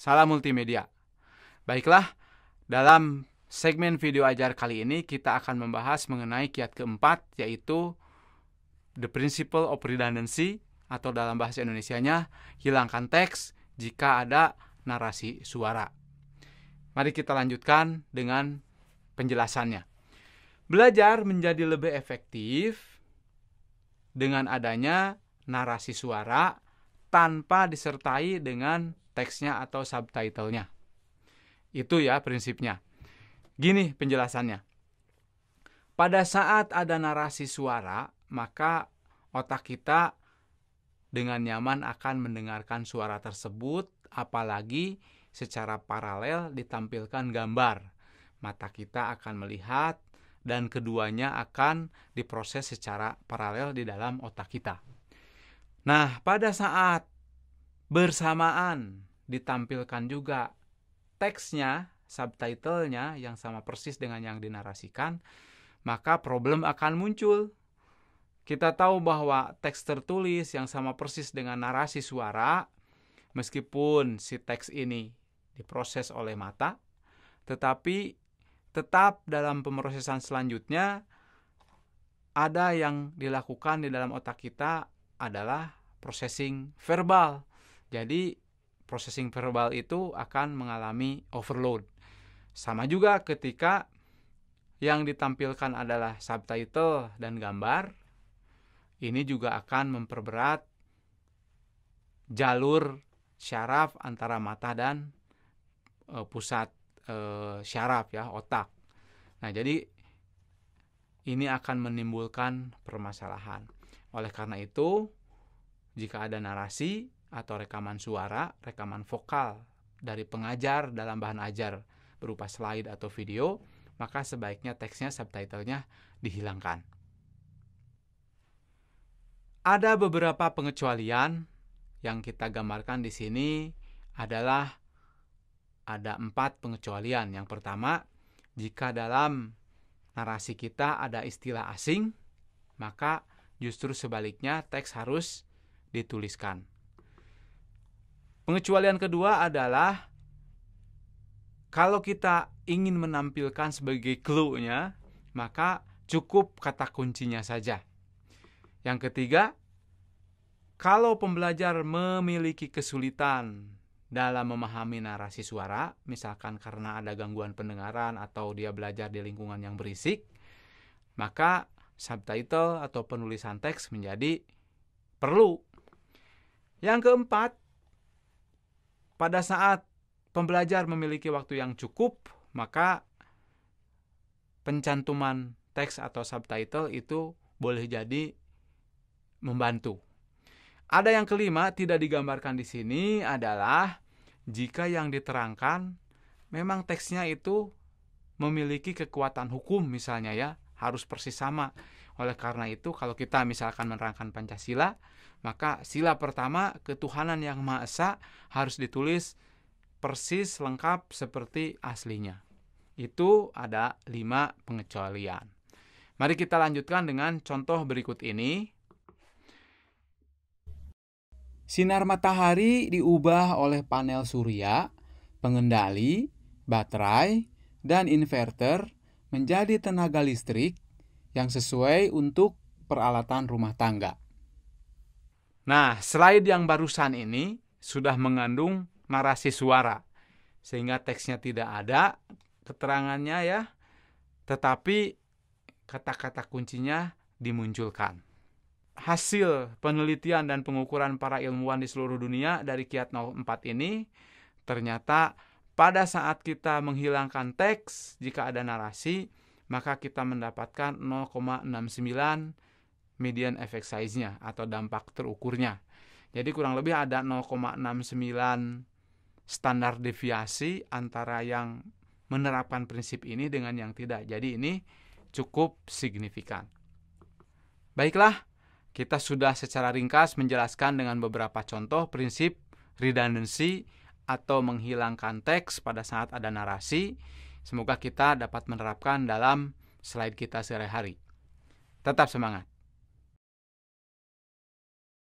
Salam multimedia. Baiklah, dalam segmen video ajar kali ini kita akan membahas mengenai kiat keempat, yaitu the principle of redundancy, atau dalam bahasa Indonesianya, hilangkan teks jika ada narasi suara. Mari kita lanjutkan dengan penjelasannya. Belajar menjadi lebih efektif dengan adanya narasi suara tanpa disertai dengan teksnya atau subtitlenya. Itu ya prinsipnya. Gini penjelasannya. Pada saat ada narasi suara, maka otak kita dengan nyaman akan mendengarkan suara tersebut, apalagi secara paralel ditampilkan gambar. Mata kita akan melihat dan keduanya akan diproses secara paralel di dalam otak kita. Nah, pada saat bersamaan ditampilkan juga teksnya, subtitlenya yang sama persis dengan yang dinarasikan, maka problem akan muncul. Kita tahu bahwa teks tertulis yang sama persis dengan narasi suara, meskipun si teks ini diproses oleh mata, tetapi tetap dalam pemrosesan selanjutnya ada yang dilakukan di dalam otak kita adalah processing verbal. Jadi processing verbal itu akan mengalami overload. Sama juga ketika yang ditampilkan adalah subtitle dan gambar, ini juga akan memperberat jalur syaraf antara mata dan pusat syaraf ya, otak. Nah, jadi ini akan menimbulkan permasalahan. Oleh karena itu, jika ada narasi atau rekaman suara, rekaman vokal dari pengajar dalam bahan ajar berupa slide atau video, maka sebaiknya teksnya, subtitlenya dihilangkan. Ada beberapa pengecualian yang kita gambarkan di sini adalah ada 4 pengecualian. Yang pertama, jika dalam narasi kita ada istilah asing, maka justru sebaliknya teks harus dituliskan. Pengecualian kedua adalah kalau kita ingin menampilkan sebagai clue-nya, maka cukup kata kuncinya saja. Yang ketiga, kalau pembelajar memiliki kesulitan dalam memahami narasi suara, misalkan karena ada gangguan pendengaran atau dia belajar di lingkungan yang berisik, maka subtitle atau penulisan teks menjadi perlu. Yang keempat, pada saat pembelajar memiliki waktu yang cukup, maka pencantuman teks atau subtitle itu boleh jadi membantu. Ada yang kelima, tidak digambarkan di sini adalah jika yang diterangkan memang teksnya itu memiliki kekuatan hukum misalnya ya, harus persis sama. Oleh karena itu, kalau kita misalkan menerangkan Pancasila, maka sila pertama, ketuhanan yang Maha Esa, harus ditulis persis lengkap seperti aslinya. Itu ada 5 pengecualian. Mari kita lanjutkan dengan contoh berikut ini. Sinar matahari diubah oleh panel surya, pengendali, baterai, dan inverter menjadi tenaga listrik yang sesuai untuk peralatan rumah tangga. Nah, slide yang barusan ini sudah mengandung narasi suara, sehingga teksnya tidak ada keterangannya ya, tetapi kata-kata kuncinya dimunculkan. Hasil penelitian dan pengukuran para ilmuwan di seluruh dunia dari kiat 04 ini, ternyata pada saat kita menghilangkan teks jika ada narasi, maka kita mendapatkan 0,69 median effect size-nya atau dampak terukurnya. Jadi kurang lebih ada 0,69 standar deviasi antara yang menerapkan prinsip ini dengan yang tidak. Jadi ini cukup signifikan. Baiklah, kita sudah secara ringkas menjelaskan dengan beberapa contoh prinsip redundancy atau menghilangkan teks pada saat ada narasi. Semoga kita dapat menerapkan dalam slide kita sehari-hari. Tetap semangat!